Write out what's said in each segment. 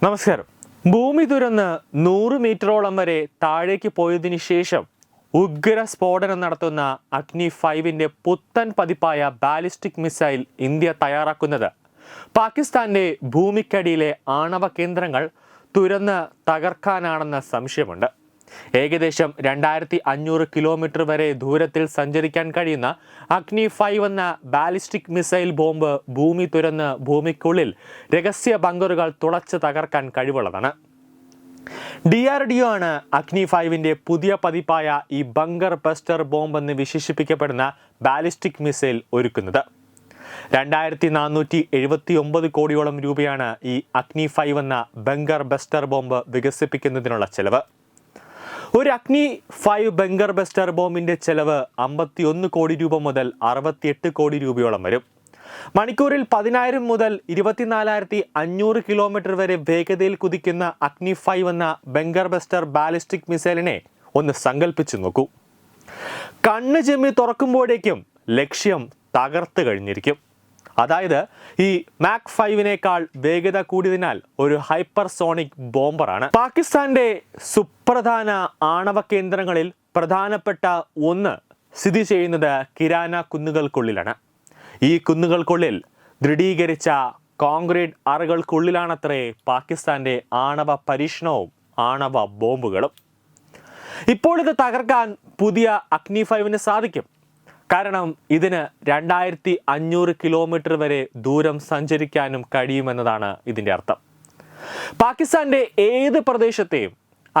നമസ്കാരം. ഭൂമി തുരന്ന് 100 മീറ്ററോളം വരെ താഴേക്ക് പോയതിനു ശേഷം ഉഗ്ര സ്ഫോടനം നടത്തുന്ന അഗ്നി 5ന്റെ പുത്തൻ പതിപ്പായ ബാലിസ്റ്റിക് മിസൈൽ ഇന്ത്യ തയ്യാറാക്കുന്നത് പാകിസ്ഥാന്റെ ഭൂമിക്കടിയിലെ ആണവ കേന്ദ്രങ്ങൾ തുരന്ന് തകർക്കാനാണെന്ന സംശയമുണ്ട്. ഏകദേശം 2500 കിലോമീറ്റർ വരെ ദൂരത്തിൽ സഞ്ചരിക്കാൻ കഴിയുന്ന അഗ്നി 5 എന്ന ബാലിസ്റ്റിക് മിസൈൽ ബോംബ് ഭൂമി തുരന്ന് ഭൂമിക്കുള്ളിൽ രഹസ്യ ബങ്കറുകൾ തുളച്ച് തകർക്കാൻ കഴിവുള്ളതാണ്. DRDO ആണ് അഗ്നി 5ന്റെ പുതിയ പതിപ്പായ ഈ ബങ്കർ ബസ്റ്റർ ബോംബ് എന്ന് വിശേഷിപ്പിക്കപ്പെടുന്ന ബാലിസ്റ്റിക് മിസൈൽ ഒരുക്കുന്നത്. 2479 കോടിയോളം രൂപയാണ് ഈ അഗ്നി 5 എന്ന ബങ്കർ ബസ്റ്റർ ബോംബ് വികസിപ്പിക്കുന്നതിനുള്ള ചെലവ്. ഒരു അഗ്നി 5 ബങ്കർ ബസ്റ്റർ ബോംബിന്റെ ചെലവ് 51 കോടി രൂപ മുതൽ 68 കോടി രൂപയോളം വരും. മണിക്കൂറിൽ 10,000 മുതൽ 24,500 കിലോമീറ്റർ വരെ വേഗതയിൽ കുതിക്കുന്ന അഗ്നി 5 എന്ന ബങ്കർ ബസ്റ്റർ ബാലിസ്റ്റിക് മിസൈലിനെ ഒന്ന് സങ്കല്പിച്ചു നോക്കൂ. കണ്ണ് ചെമ്മി തുറക്കുമ്പോഴേക്കും ലക്ഷ്യം തകർത്ത് കഴിഞ്ഞിരിക്കും. അതായത് ഈ മാക് 5നേക്കാൾ വേഗത കൂടിയതിനാൽ ഒരു ഹൈപ്പർസോണിക് ബോംബറാണ്. പാകിസ്ഥാന്റെ സുപ്രധാന ആണവ കേന്ദ്രങ്ങളിൽ പ്രധാനപ്പെട്ട ഒന്ന് സ്ഥിതി ചെയ്യുന്നത് കിരാന കുന്നുകൾക്കുള്ളിലാണ്. ഈ കുന്നുകൾക്കുള്ളിൽ ദൃഢീകരിച്ച കോൺക്രീറ്റ് അറകൾക്കുള്ളിലാണത്രേ പാകിസ്ഥാന്റെ ആണവ പരീക്ഷണവും ആണവ ബോംബുകളും. ഇപ്പോൾ ഇത് തകർക്കാൻ പുതിയ അഗ്നി 5ന് സാധിക്കും. കാരണം ഇതിന് 2500 കിലോമീറ്റർ വരെ ദൂരം സഞ്ചരിക്കാനും കഴിയുമെന്നതാണ് ഇതിൻ്റെ അർത്ഥം. പാകിസ്ഥാന്റെ ഏത് പ്രദേശത്തെയും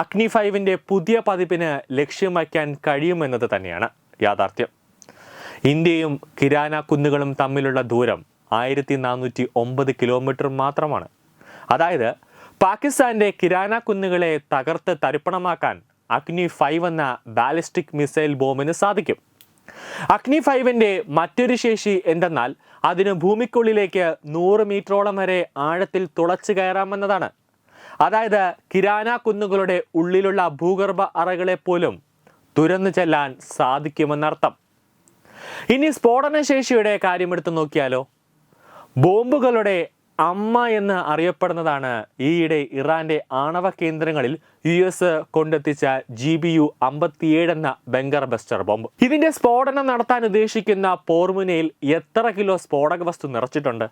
അഗ്നി 5ന്റെ പുതിയ പതിപ്പിന് ലക്ഷ്യം വയ്ക്കാൻ കഴിയുമെന്നത് തന്നെയാണ് യാഥാർത്ഥ്യം. ഇന്ത്യയും കിരാന കുന്നുകളും തമ്മിലുള്ള ദൂരം 1409 കിലോമീറ്റർ മാത്രമാണ്. അതായത് പാകിസ്ഥാന്റെ കിരാന കുന്നുകളെ തകർത്ത് തരിപ്പണമാക്കാൻ അഗ്നി 5 എന്ന ബാലിസ്റ്റിക് മിസൈൽ ബോംബിന് സാധിക്കും. അഗ്നി 5ന്റെ മറ്റൊരു ശേഷി എന്തെന്നാൽ അതിന് ഭൂമിക്കുള്ളിലേക്ക് 100 മീറ്ററോളം വരെ ആഴത്തിൽ തുളച്ചു കയറാമെന്നതാണ്. അതായത് കിരാന കുന്നുകളുടെ ഉള്ളിലുള്ള ഭൂഗർഭ അറകളെ പോലും തുരന്നു ചെല്ലാൻ സാധിക്കുമെന്നർത്ഥം. ഇനി സ്ഫോടന ശേഷിയുടെ കാര്യമെടുത്ത് നോക്കിയാലോ. ബോംബുകളുടെ അമ്മ എന്ന് അറിയപ്പെടുന്നതാണ് ഈയിടെ ഇറാന്റെ ആണവ കേന്ദ്രങ്ങളിൽ US കൊണ്ടെത്തിച്ച GBU 57 എന്ന ബങ്കർ ബസ്റ്റർ ബോംബ്. ഇതിന്റെ സ്ഫോടനം നടത്താൻ ഉദ്ദേശിക്കുന്ന പോർമുനയിൽ എത്ര കിലോ സ്ഫോടക വസ്തു നിറച്ചിട്ടുണ്ട്?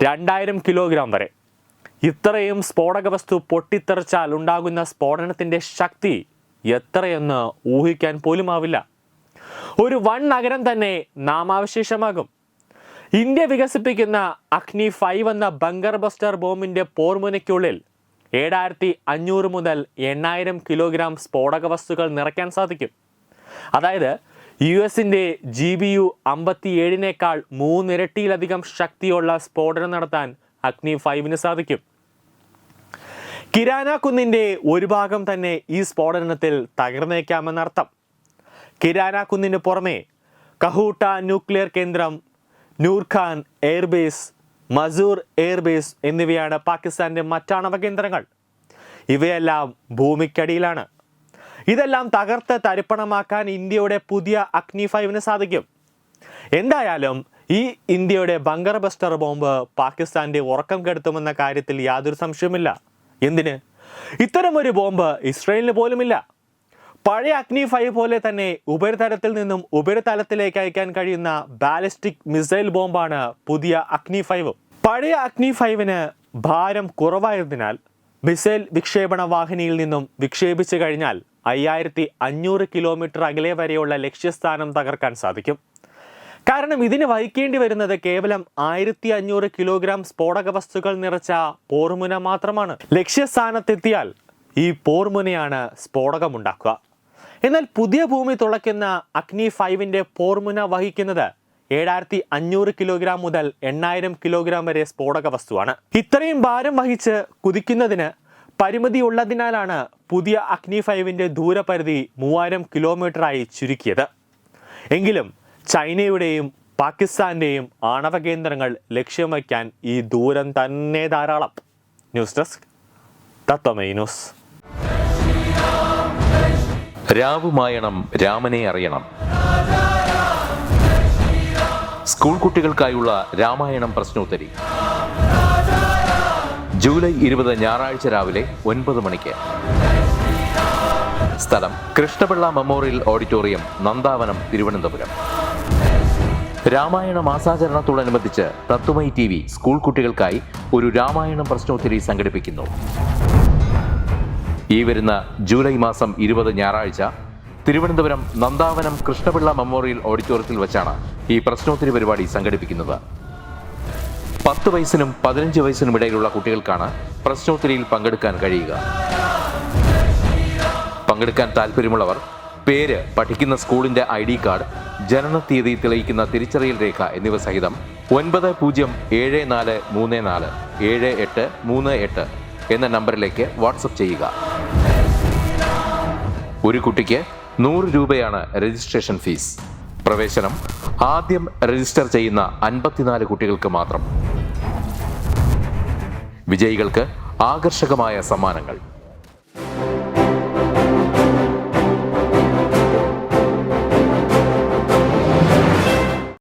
2000 കിലോഗ്രാം വരെ. ഇത്രയും സ്ഫോടക വസ്തു പൊട്ടിത്തെറിച്ചാൽ ഉണ്ടാകുന്ന സ്ഫോടനത്തിന്റെ ശക്തി എത്രയെന്ന് ഊഹിക്കാൻ പോലും ആവില്ല. ഒരു വൻ നഗരം തന്നെ നാമാവശേഷമാകും. ഇന്ത്യ വികസിപ്പിക്കുന്ന അഗ്നി 5 എന്ന ബങ്കർ ബസ്റ്റർ ബോംബിന്റെ പോർമുനയ്ക്കുള്ളിൽ 7500 മുതൽ 8000 കിലോഗ്രാം സ്ഫോടക വസ്തുക്കൾ നിറയ്ക്കാൻ സാധിക്കും. അതായത് US-ന്റെ GBU 57നേക്കാൾ 3 ഇരട്ടിയിലധികം ശക്തിയുള്ള സ്ഫോടനം നടത്താൻ അഗ്നി 5ന് സാധിക്കും. കിരാന കുന്നിന്റെ ഒരു ഭാഗം തന്നെ ഈ സ്ഫോടനത്തിൽ തകർന്നേക്കാമെന്നർത്ഥം. കിരാന കുന്നിന് പുറമെ കഹൂട്ട ന്യൂക്ലിയർ കേന്ദ്രം, നൂർഖാൻ എയർബേസ്, മസൂർ എയർബേസ് എന്നിവയാണ് പാകിസ്ഥാന്റെ മറ്റാണവ കേന്ദ്രങ്ങൾ. ഇവയെല്ലാം ഭൂമിക്കടിയിലാണ്. ഇതെല്ലാം തകർത്ത് തരിപ്പണമാക്കാൻ ഇന്ത്യയുടെ പുതിയ അഗ്നി 5ന് സാധിക്കും. എന്തായാലും ഈ ഇന്ത്യയുടെ ബങ്കർ ബസ്റ്റർ ബോംബ് പാകിസ്ഥാന്റെ ഉറക്കം കെടുത്തുമെന്ന കാര്യത്തിൽ യാതൊരു സംശയവുമില്ല. എന്തിന്? ഇത്തരമൊരു ബോംബ് ഇസ്രയേലിന് പോലുമില്ല. പഴയ അഗ്നി 5 പോലെ തന്നെ ഉപരിതലത്തിൽ നിന്നും ഉപരിതലത്തിലേക്ക് അയക്കാൻ കഴിയുന്ന ബാലിസ്റ്റിക് മിസൈൽ ബോംബാണ് പുതിയ അഗ്നി 5. പഴയ അഗ്നി 5ന് ഭാരം കുറവായതിനാൽ മിസൈൽ വിക്ഷേപണ വാഹിനിയിൽ നിന്നും വിക്ഷേപിച്ചു കഴിഞ്ഞാൽ 5500 കിലോമീറ്റർ അകലെ വരെയുള്ള ലക്ഷ്യസ്ഥാനം തകർക്കാൻ സാധിക്കും. കാരണം ഇതിന് വഹിക്കേണ്ടി വരുന്നത് കേവലം 1500 കിലോഗ്രാം സ്ഫോടക വസ്തുക്കൾ നിറച്ച പോർമുന മാത്രമാണ്. ലക്ഷ്യസ്ഥാനത്തെത്തിയാൽ ഈ പോർമുനയാണ് സ്ഫോടകമുണ്ടാക്കുക. എന്നാൽ പുതിയ ഭൂമി തുളയ്ക്കുന്ന അഗ്നി 5ന്റെ പോർമുന വഹിക്കുന്നത് 7500 കിലോഗ്രാം മുതൽ 8000 കിലോഗ്രാം വരെ സ്ഫോടക വസ്തുവാണ്. ഇത്രയും ഭാരം വഹിച്ച് കുതിക്കുന്നതിന് പരിമിതി ഉള്ളതിനാലാണ് പുതിയ അഗ്നി 5ന്റെ ദൂരപരിധി 3000 കിലോമീറ്ററായി ചുരുക്കിയത്. എങ്കിലും ചൈനയുടെയും പാകിസ്ഥാന്റെയും ആണവ കേന്ദ്രങ്ങൾ ലക്ഷ്യം വയ്ക്കാൻ ഈ ദൂരം തന്നെ ധാരാളം. News desk Tatwamayi news. രാവുമായണം രാമനെ അറിയണം. സ്കൂൾ കുട്ടികൾക്കായുള്ള രാമായണം പ്രശ്നോത്തരി. ജൂലൈ 20 ഞായറാഴ്ച രാവിലെ 9 മണിക്ക്. സ്ഥലം കൃഷ്ണപിള്ള മെമ്മോറിയൽ ഓഡിറ്റോറിയം, നന്ദാവനം, തിരുവനന്തപുരം. രാമായണ മാസാചരണത്തോടനുബന്ധിച്ച് തത്വമയി TV സ്കൂൾ കുട്ടികൾക്കായി ഒരു രാമായണം പ്രശ്നോത്തരി സംഘടിപ്പിക്കുന്നു. ഈ വരുന്ന ജൂലൈ മാസം 20 ഞായറാഴ്ച തിരുവനന്തപുരം നന്ദാവനം കൃഷ്ണപിള്ള മെമ്മോറിയൽ ഓഡിറ്റോറിയത്തിൽ വെച്ചാണ് ഈ പ്രശ്നോത്തരി പരിപാടി സംഘടിപ്പിക്കുന്നത്. 10 വയസ്സിനും 15 വയസ്സിനും ഇടയിലുള്ള കുട്ടികൾക്കാണ് പ്രശ്നോത്തരിയിൽ പങ്കെടുക്കാൻ കഴിയുക. പങ്കെടുക്കാൻ താല്പര്യമുള്ളവർ പേര്, പഠിക്കുന്ന സ്കൂളിന്റെ ID കാർഡ്, ജനനത്തീയതി തെളിയിക്കുന്ന തിരിച്ചറിയൽ രേഖ എന്നിവ സഹിതം 9034347838 എന്ന നമ്പറിലേക്ക് വാട്സപ്പ് ചെയ്യുക. ഒരു കുട്ടിക്ക് 100 രൂപയാണ് രജിസ്ട്രേഷൻ ഫീസ്. പ്രവേശനം ആദ്യം രജിസ്റ്റർ ചെയ്യുന്ന 54 കുട്ടികൾക്ക് മാത്രം. വിജയികൾക്ക് ആകർഷകമായ സമ്മാനങ്ങൾ.